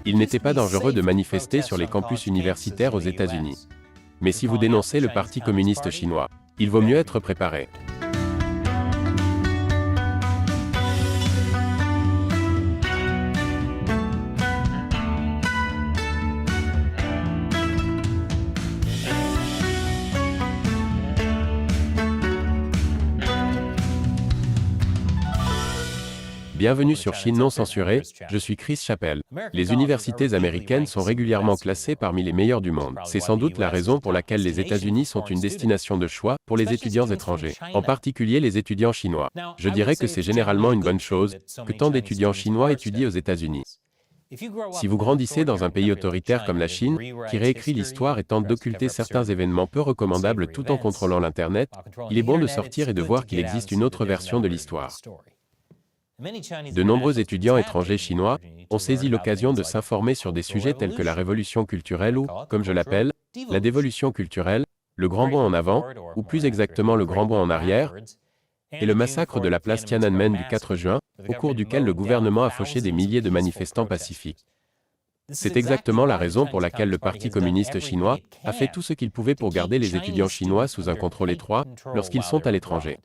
Il n'était pas dangereux de manifester sur les campus universitaires aux États-Unis. Mais si vous dénoncez le Parti communiste chinois, il vaut mieux être préparé. Bienvenue sur Chine non censurée, je suis Chris Chappell. Les universités américaines sont régulièrement classées parmi les meilleures du monde. C'est sans doute la raison pour laquelle les États-Unis sont une destination de choix pour les étudiants étrangers, en particulier les étudiants chinois. Je dirais que c'est généralement une bonne chose que tant d'étudiants chinois étudient aux États-Unis. Si vous grandissez dans un pays autoritaire comme la Chine, qui réécrit l'histoire et tente d'occulter certains événements peu recommandables tout en contrôlant l'Internet, il est bon de sortir et de voir qu'il existe une autre version de l'histoire. De nombreux étudiants étrangers chinois ont saisi l'occasion de s'informer sur des sujets tels que la révolution culturelle ou, comme je l'appelle, la dévolution culturelle, le grand bond en avant, ou plus exactement le grand bond en arrière, et le massacre de la place Tiananmen du 4 juin, au cours duquel le gouvernement a fauché des milliers de manifestants pacifiques. C'est exactement la raison pour laquelle le Parti communiste chinois a fait tout ce qu'il pouvait pour garder les étudiants chinois sous un contrôle étroit lorsqu'ils sont à l'étranger.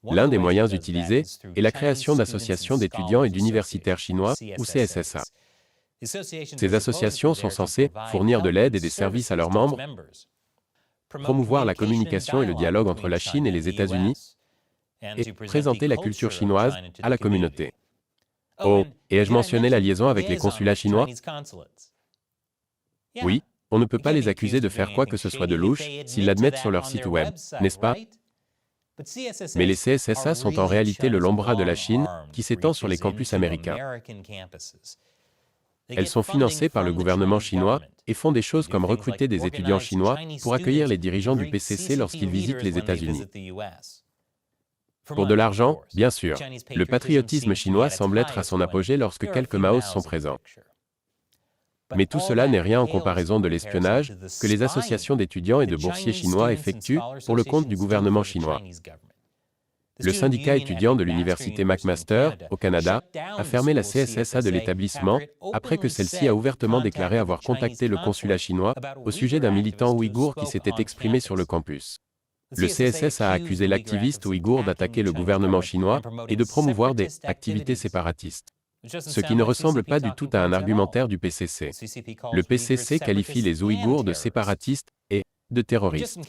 L'un des moyens utilisés est la création d'associations d'étudiants et d'universitaires chinois, ou CSSA. Ces associations sont censées fournir de l'aide et des services à leurs membres, promouvoir la communication et le dialogue entre la Chine et les États-Unis, et présenter la culture chinoise à la communauté. Oh, et ai-je mentionné la liaison avec les consulats chinois? Oui, on ne peut pas les accuser de faire quoi que ce soit de louche s'ils l'admettent sur leur site web, n'est-ce pas? Mais les CSSA sont en réalité le long bras de la Chine qui s'étend sur les campus américains. Elles sont financées par le gouvernement chinois et font des choses comme recruter des étudiants chinois pour accueillir les dirigeants du PCC lorsqu'ils visitent les États-Unis. Pour de l'argent, bien sûr. Le patriotisme chinois semble être à son apogée lorsque quelques Maos sont présents. Mais tout cela n'est rien en comparaison de l'espionnage que les associations d'étudiants et de boursiers chinois effectuent pour le compte du gouvernement chinois. Le syndicat étudiant de l'université McMaster, au Canada, a fermé la CSSA de l'établissement après que celle-ci a ouvertement déclaré avoir contacté le consulat chinois au sujet d'un militant ouïghour qui s'était exprimé sur le campus. Le CSSA a accusé l'activiste ouïghour d'attaquer le gouvernement chinois et de promouvoir des activités séparatistes. Ce qui ne ressemble pas du tout à un argumentaire du PCC. Le PCC qualifie les Ouïghours de séparatistes et de terroristes.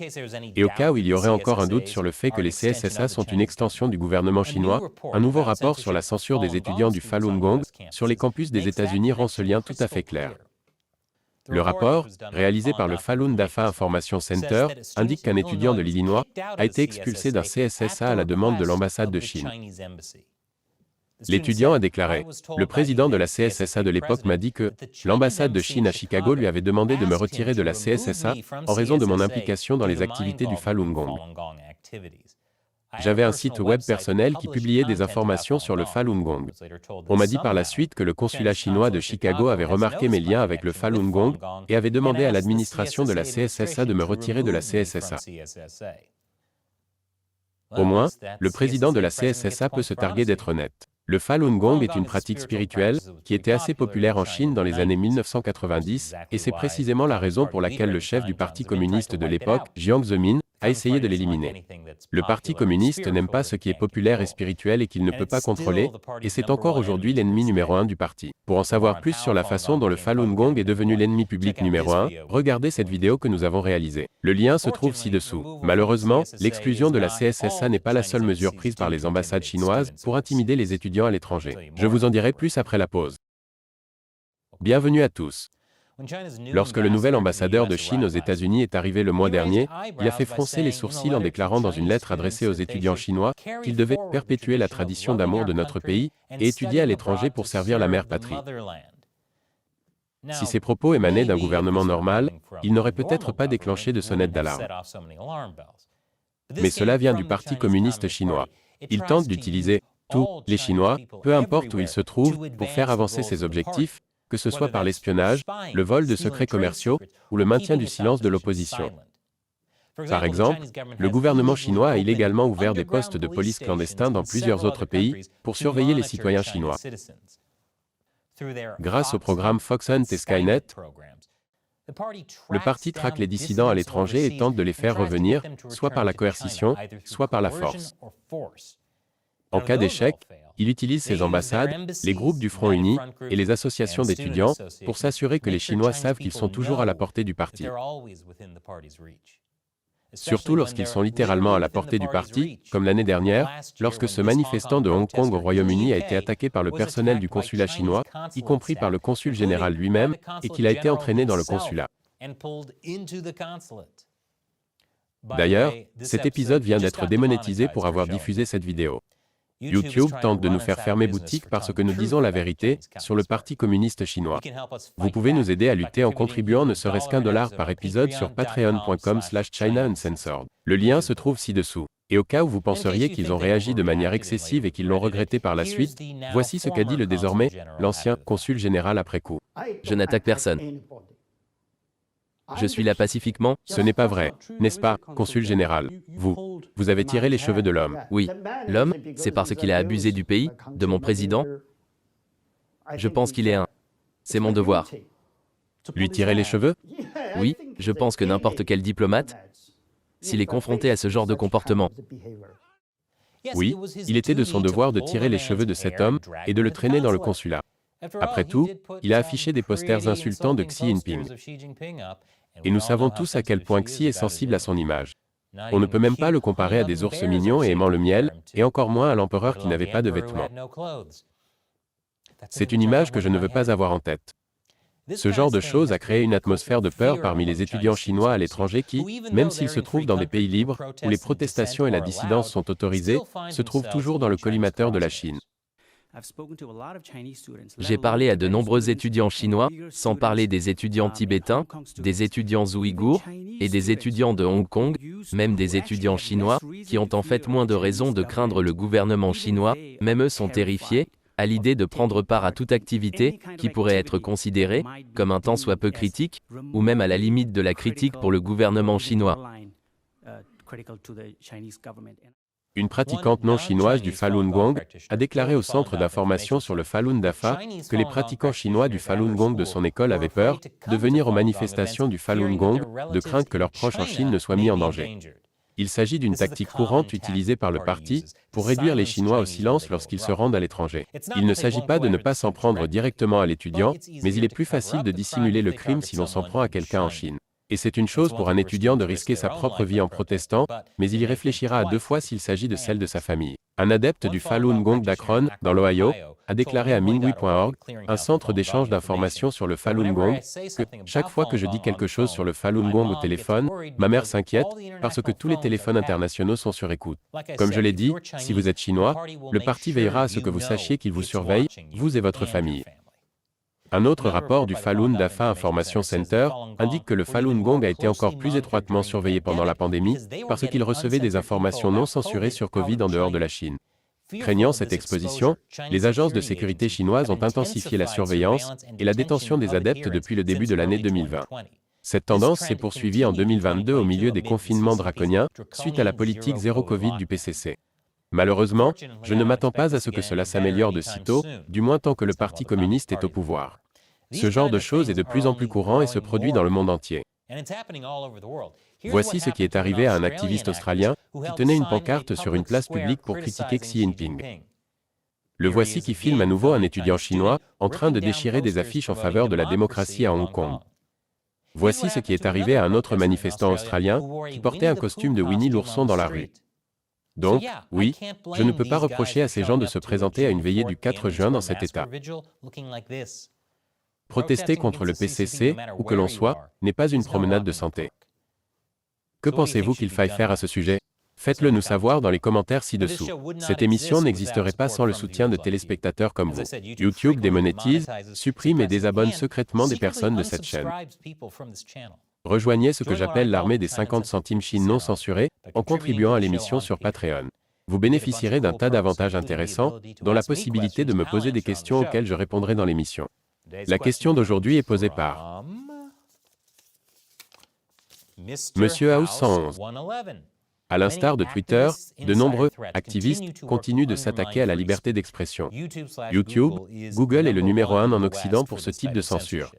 Et au cas où il y aurait encore un doute sur le fait que les CSSA sont une extension du gouvernement chinois, un nouveau rapport sur la censure des étudiants du Falun Gong sur les campus des États-Unis rend ce lien tout à fait clair. Le rapport, réalisé par le Falun Dafa Information Center, indique qu'un étudiant de l'Illinois a été expulsé d'un CSSA à la demande de l'ambassade de Chine. L'étudiant a déclaré « Le président de la CSSA de l'époque m'a dit que l'ambassade de Chine à Chicago lui avait demandé de me retirer de la CSSA en raison de mon implication dans les activités du Falun Gong. J'avais un site web personnel qui publiait des informations sur le Falun Gong. On m'a dit par la suite que le consulat chinois de Chicago avait remarqué mes liens avec le Falun Gong et avait demandé à l'administration de la CSSA de me retirer de la CSSA. Au moins, le président de la CSSA peut se targuer d'être honnête. Le Falun Gong est une pratique spirituelle qui était assez populaire en Chine dans les années 1990, et c'est précisément la raison pour laquelle le chef du Parti communiste de l'époque, Jiang Zemin, a essayé de l'éliminer. Le Parti communiste n'aime pas ce qui est populaire et spirituel et qu'il ne peut pas contrôler, et c'est encore aujourd'hui l'ennemi numéro 1 du parti. Pour en savoir plus sur la façon dont le Falun Gong est devenu l'ennemi public numéro 1, regardez cette vidéo que nous avons réalisée. Le lien se trouve ci-dessous. Malheureusement, l'exclusion de la CSSA n'est pas la seule mesure prise par les ambassades chinoises pour intimider les étudiants à l'étranger. Je vous en dirai plus après la pause. Bienvenue à tous. Lorsque le nouvel ambassadeur de Chine aux États-Unis est arrivé le mois dernier, il a fait froncer les sourcils en déclarant dans une lettre adressée aux étudiants chinois qu'ils devaient perpétuer la tradition d'amour de notre pays et étudier à l'étranger pour servir la mère patrie. Si ces propos émanaient d'un gouvernement normal, il n'aurait peut-être pas déclenché de sonnette d'alarme. Mais cela vient du Parti communiste chinois. Il tente d'utiliser tous les Chinois, peu importe où ils se trouvent, pour faire avancer ses objectifs, que ce soit par l'espionnage, le vol de secrets commerciaux ou le maintien du silence de l'opposition. Par exemple, le gouvernement chinois a illégalement ouvert des postes de police clandestins dans plusieurs autres pays pour surveiller les citoyens chinois. Grâce au programme Foxhunt et Skynet, le parti traque les dissidents à l'étranger et tente de les faire revenir, soit par la coercition, soit par la force. En cas d'échec, il utilise ses ambassades, les groupes du Front Uni et les associations d'étudiants pour s'assurer que les Chinois savent qu'ils sont toujours à la portée du parti. Surtout lorsqu'ils sont littéralement à la portée du parti, comme l'année dernière, lorsque ce manifestant de Hong Kong au Royaume-Uni a été attaqué par le personnel du consulat chinois, y compris par le consul général lui-même, et qu'il a été entraîné dans le consulat. D'ailleurs, cet épisode vient d'être démonétisé pour avoir diffusé cette vidéo. YouTube tente de nous faire fermer boutique parce que nous disons la vérité sur le Parti communiste chinois. Vous pouvez nous aider à lutter en contribuant ne serait-ce qu'$1 par épisode sur patreon.com/China Uncensored. Le lien se trouve ci-dessous. Et au cas où vous penseriez qu'ils ont réagi de manière excessive et qu'ils l'ont regretté par la suite, voici ce qu'a dit le désormais l'ancien consul général après coup. Je n'attaque personne. Je suis là pacifiquement. Ce n'est pas vrai, n'est-ce pas, consul général? Vous avez tiré les cheveux de l'homme. Oui. L'homme, c'est parce qu'il a abusé du pays, de mon président. Je pense qu'il est un. C'est mon devoir. Lui tirer les cheveux? Oui, je pense que n'importe quel diplomate, s'il est confronté à ce genre de comportement. Oui, il était de son devoir de tirer les cheveux de cet homme et de le traîner dans le consulat. Après tout, il a affiché des posters insultants de Xi Jinping. Et nous savons tous à quel point Xi est sensible à son image. On ne peut même pas le comparer à des ours mignons et aimant le miel, et encore moins à l'empereur qui n'avait pas de vêtements. C'est une image que je ne veux pas avoir en tête. Ce genre de choses a créé une atmosphère de peur parmi les étudiants chinois à l'étranger qui, même s'ils se trouvent dans des pays libres, où les protestations et la dissidence sont autorisées, se trouvent toujours dans le collimateur de la Chine. J'ai parlé à de nombreux étudiants chinois, sans parler des étudiants tibétains, des étudiants ouïghours, et des étudiants de Hong Kong, même des étudiants chinois, qui ont en fait moins de raisons de craindre le gouvernement chinois, même eux sont terrifiés, à l'idée de prendre part à toute activité qui pourrait être considérée comme un tant soit peu critique, ou même à la limite de la critique pour le gouvernement chinois. Une pratiquante non chinoise du Falun Gong a déclaré au Centre d'information sur le Falun Dafa que les pratiquants chinois du Falun Gong de son école avaient peur de venir aux manifestations du Falun Gong, de crainte que leurs proches en Chine ne soient mis en danger. Il s'agit d'une tactique courante utilisée par le parti pour réduire les Chinois au silence lorsqu'ils se rendent à l'étranger. Il ne s'agit pas de ne pas s'en prendre directement à l'étudiant, mais il est plus facile de dissimuler le crime si l'on s'en prend à quelqu'un en Chine. Et c'est une chose pour un étudiant de risquer sa propre vie en protestant, mais il y réfléchira à 2 fois s'il s'agit de celle de sa famille. Un adepte du Falun Gong d'Akron, dans l'Ohio, a déclaré à Minghui.org, un centre d'échange d'informations sur le Falun Gong, que chaque fois que je dis quelque chose sur le Falun Gong au téléphone, ma mère s'inquiète parce que tous les téléphones internationaux sont sur écoute. Comme je l'ai dit, si vous êtes chinois, le parti veillera à ce que vous sachiez qu'il vous surveille, vous et votre famille. Un autre rapport du Falun Dafa Information Center indique que le Falun Gong a été encore plus étroitement surveillé pendant la pandémie parce qu'il recevait des informations non censurées sur Covid en dehors de la Chine. Craignant cette exposition, les agences de sécurité chinoises ont intensifié la surveillance et la détention des adeptes depuis le début de l'année 2020. Cette tendance s'est poursuivie en 2022 au milieu des confinements draconiens suite à la politique zéro Covid du PCC. Malheureusement, je ne m'attends pas à ce que cela s'améliore de sitôt, du moins tant que le Parti communiste est au pouvoir. Ce genre de choses est de plus en plus courant et se produit dans le monde entier. Voici ce qui est arrivé à un activiste australien qui tenait une pancarte sur une place publique pour critiquer Xi Jinping. Le voici qui filme à nouveau un étudiant chinois en train de déchirer des affiches en faveur de la démocratie à Hong Kong. Voici ce qui est arrivé à un autre manifestant australien qui portait un costume de Winnie l'ourson dans la rue. Donc, oui, je ne peux pas reprocher à ces gens de se présenter à une veillée du 4 juin dans cet état. Protester contre le PCC, où que l'on soit, n'est pas une promenade de santé. Que pensez-vous qu'il faille faire à ce sujet? Faites-le nous savoir dans les commentaires ci-dessous. Cette émission n'existerait pas sans le soutien de téléspectateurs comme vous. YouTube démonétise, supprime et désabonne secrètement des personnes de cette chaîne. Rejoignez ce que j'appelle l'armée des 50 centimes Chine non censurés en contribuant à l'émission sur Patreon. Vous bénéficierez d'un tas d'avantages intéressants, dont la possibilité de me poser des questions auxquelles je répondrai dans l'émission. La question d'aujourd'hui est posée par Monsieur House 111. À l'instar de Twitter, de nombreux activistes continuent de s'attaquer à la liberté d'expression. YouTube, Google est le numéro 1 en Occident pour ce type de censure.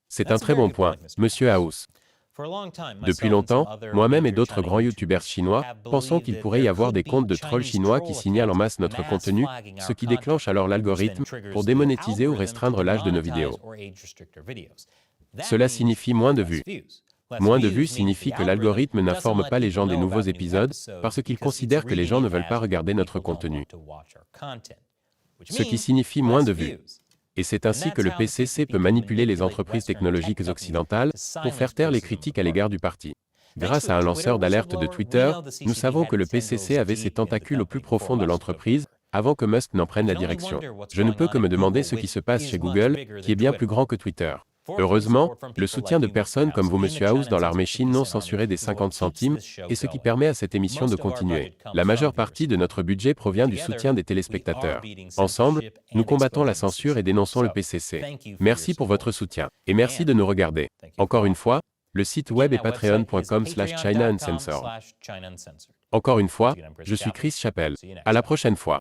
C'est un très bon point, Monsieur House. Depuis longtemps, moi-même et d'autres grands youtubeurs chinois pensons qu'il pourrait y avoir des comptes de trolls chinois qui signalent en masse notre contenu, ce qui déclenche alors l'algorithme pour démonétiser ou restreindre l'âge de nos vidéos. Cela signifie moins de vues. Moins de vues signifie que l'algorithme n'informe pas les gens des nouveaux épisodes parce qu'il considère que les gens ne veulent pas regarder notre contenu. Ce qui signifie moins de vues. Et c'est ainsi que le PCC peut manipuler les entreprises technologiques occidentales pour faire taire les critiques à l'égard du parti. Grâce à un lanceur d'alerte de Twitter, nous savons que le PCC avait ses tentacules au plus profond de l'entreprise avant que Musk n'en prenne la direction. Je ne peux que me demander ce qui se passe chez Google, qui est bien plus grand que Twitter. Heureusement, le soutien de personnes comme vous, Monsieur House, dans l'armée Chine non censurée des 50 centimes est ce qui permet à cette émission de continuer. La majeure partie de notre budget provient du soutien des téléspectateurs. Ensemble, nous combattons la censure et dénonçons le PCC. Merci pour votre soutien. Et merci de nous regarder. Encore une fois, le site web est patreon.com/China Uncensored. Encore une fois, je suis Chris Chappell. À la prochaine fois.